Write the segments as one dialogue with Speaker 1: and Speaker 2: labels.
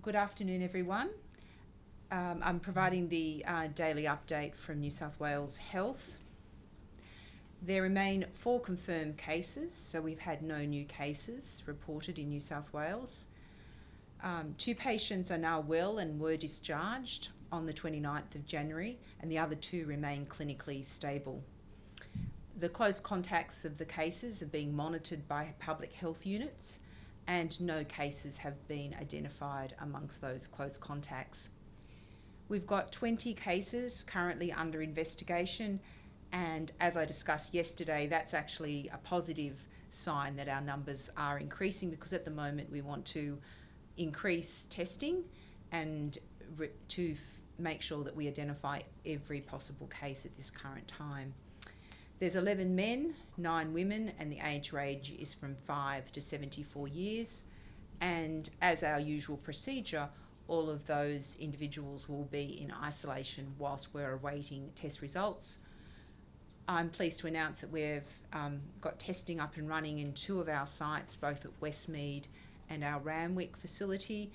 Speaker 1: Good afternoon, everyone. I'm providing the daily update from New South Wales Health. There remain 4 confirmed cases, so we've had no new cases reported in New South Wales. 2 patients are now well and were discharged on the 29th of January, and the other 2 remain clinically stable. The close contacts of the cases are being monitored by public health units, and no cases have been identified amongst those close contacts. We've got 20 cases currently under investigation, and as I discussed yesterday, that's actually a positive sign that our numbers are increasing, because at the moment we want to increase testing and to make sure that we identify every possible case at this current time. There's 11 men, 9 women, and the age range is from 5 to 74 years. And as our usual procedure, all of those individuals will be in isolation whilst we're awaiting test results. I'm pleased to announce that we've got testing up and running in 2 of our sites, both at Westmead and our Randwick facility,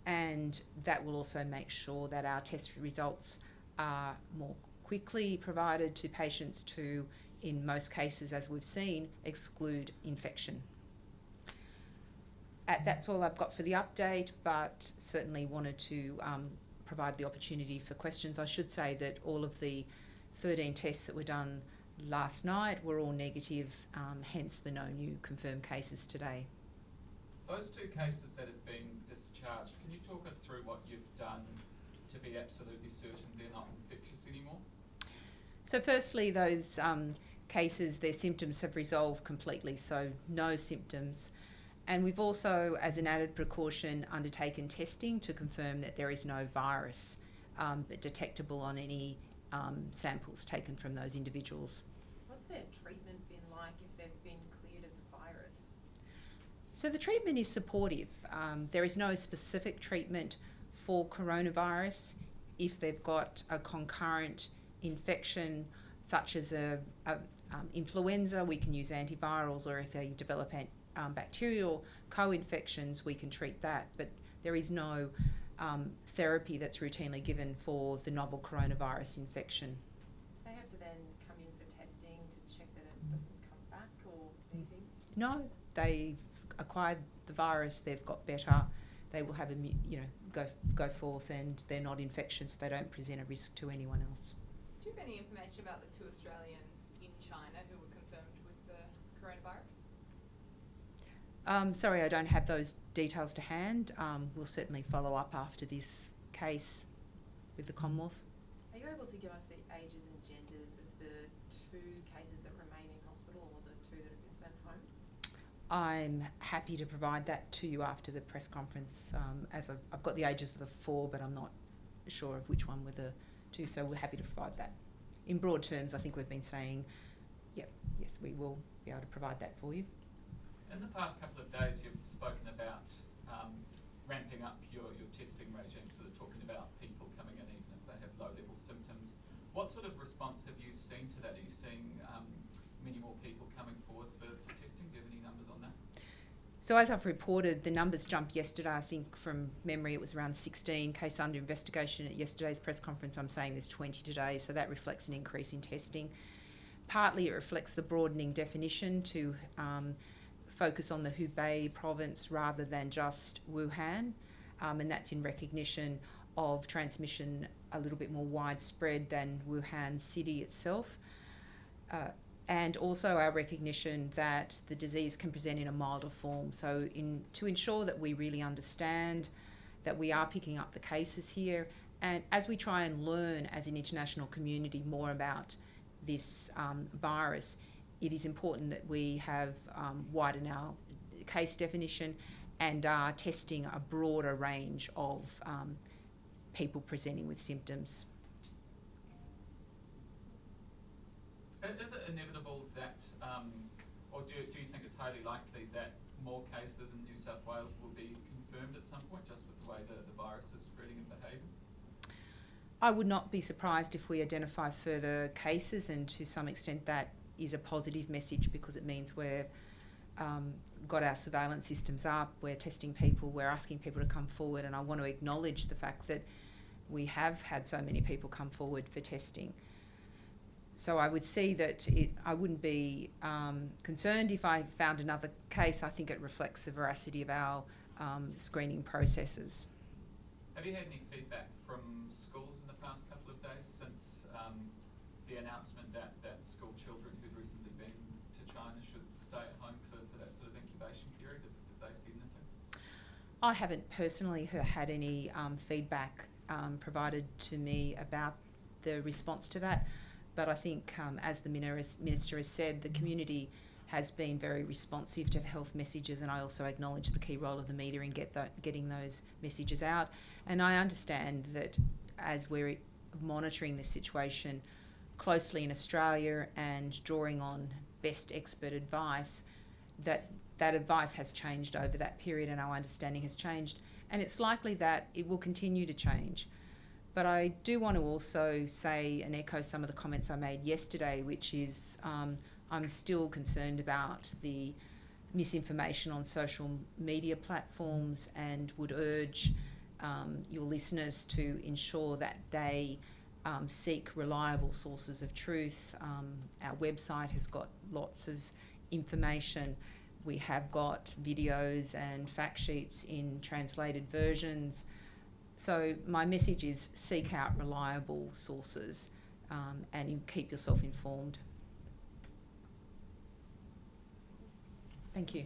Speaker 1: and that will also make sure that our test results are more quickly provided to patients to, in most cases, as we've seen, exclude infection. That's all I've got for the update, but certainly wanted to provide the opportunity for questions. I should say that all of the 13 tests that were done last night were all negative, hence the no new confirmed cases today.
Speaker 2: Those 2 cases that have been discharged, can you talk us through what you've done to be absolutely certain they're not infectious anymore?
Speaker 1: So firstly, those cases, their symptoms have resolved completely, so no symptoms. And we've also, as an added precaution, undertaken testing to confirm that there is no virus detectable on any samples taken from those individuals.
Speaker 3: What's their treatment been like if they've been cleared of the virus?
Speaker 1: So the treatment is supportive. There is no specific treatment for coronavirus. If they've got a concurrent infection, such as influenza, we can use antivirals, or if they develop bacterial co-infections, we can treat that. But there is no therapy that's routinely given for the novel coronavirus infection.
Speaker 3: They have to then come in for testing to check that it doesn't come back or anything?
Speaker 1: No, they've acquired the virus, they've got better, they will have go forth, and they're not infectious, they don't present a risk to anyone else.
Speaker 4: Do you have any information about the 2 Australians in China who were confirmed with the coronavirus?
Speaker 1: Sorry, I don't have those details to hand. We'll certainly follow up after this case with the Commonwealth.
Speaker 3: Are you able to give us the ages and genders of the 2 cases that remain in hospital, or the 2 that have been sent home?
Speaker 1: I'm happy to provide that to you after the press conference, as I've got the ages of the 4, but I'm not sure of which one were the 2, so we're happy to provide that. In broad terms, I think we've been saying, yes, we will be able to provide that for you.
Speaker 2: In the past couple of days, you've spoken about ramping up your testing regime, sort of talking about people coming in even if they have low-level symptoms. What sort of response have you seen to that? Are you seeing many more people coming forward for testing? Do you have any numbers on that?
Speaker 1: So as I've reported, the numbers jumped yesterday. I think from memory it was around 16 cases under investigation at yesterday's press conference. I'm saying there's 20 today, so that reflects an increase in testing. Partly it reflects the broadening definition to focus on the Hubei province rather than just Wuhan, and that's in recognition of transmission a little bit more widespread than Wuhan city itself. And also our recognition that the disease can present in a milder form. So to ensure that we really understand that we are picking up the cases here, and as we try and learn as an international community more about this virus, it is important that we have widened our case definition and are testing a broader range of people presenting with symptoms.
Speaker 2: Is it inevitable that, or do you think it's highly likely that more cases in New South Wales will be confirmed at some point, just with the way the virus is spreading and behaving?
Speaker 1: I would not be surprised if we identify further cases, and to some extent that is a positive message, because it means we're got our surveillance systems up, we're testing people, we're asking people to come forward, and I want to acknowledge the fact that we have had so many people come forward for testing. So I would see that I wouldn't be concerned if I found another case. I think it reflects the veracity of our screening processes.
Speaker 2: Have you had any feedback from schools in the past couple of days since the announcement that school children who'd recently been to China should stay at home for that sort of incubation period? Have they seen anything?
Speaker 1: I haven't personally had any feedback provided to me about the response to that, but I think, as the Minister has said, the community has been very responsive to the health messages, and I also acknowledge the key role of the media in getting those messages out. And I understand that as we're monitoring this situation closely in Australia and drawing on best expert advice, that advice has changed over that period, and our understanding has changed, and it's likely that it will continue to change. But I do want to also say and echo some of the comments I made yesterday, which is I'm still concerned about the misinformation on social media platforms, and would urge your listeners to ensure that they seek reliable sources of truth. Our website has got lots of information. We have got videos and fact sheets in translated versions. So my message is seek out reliable sources and keep yourself informed. Thank you.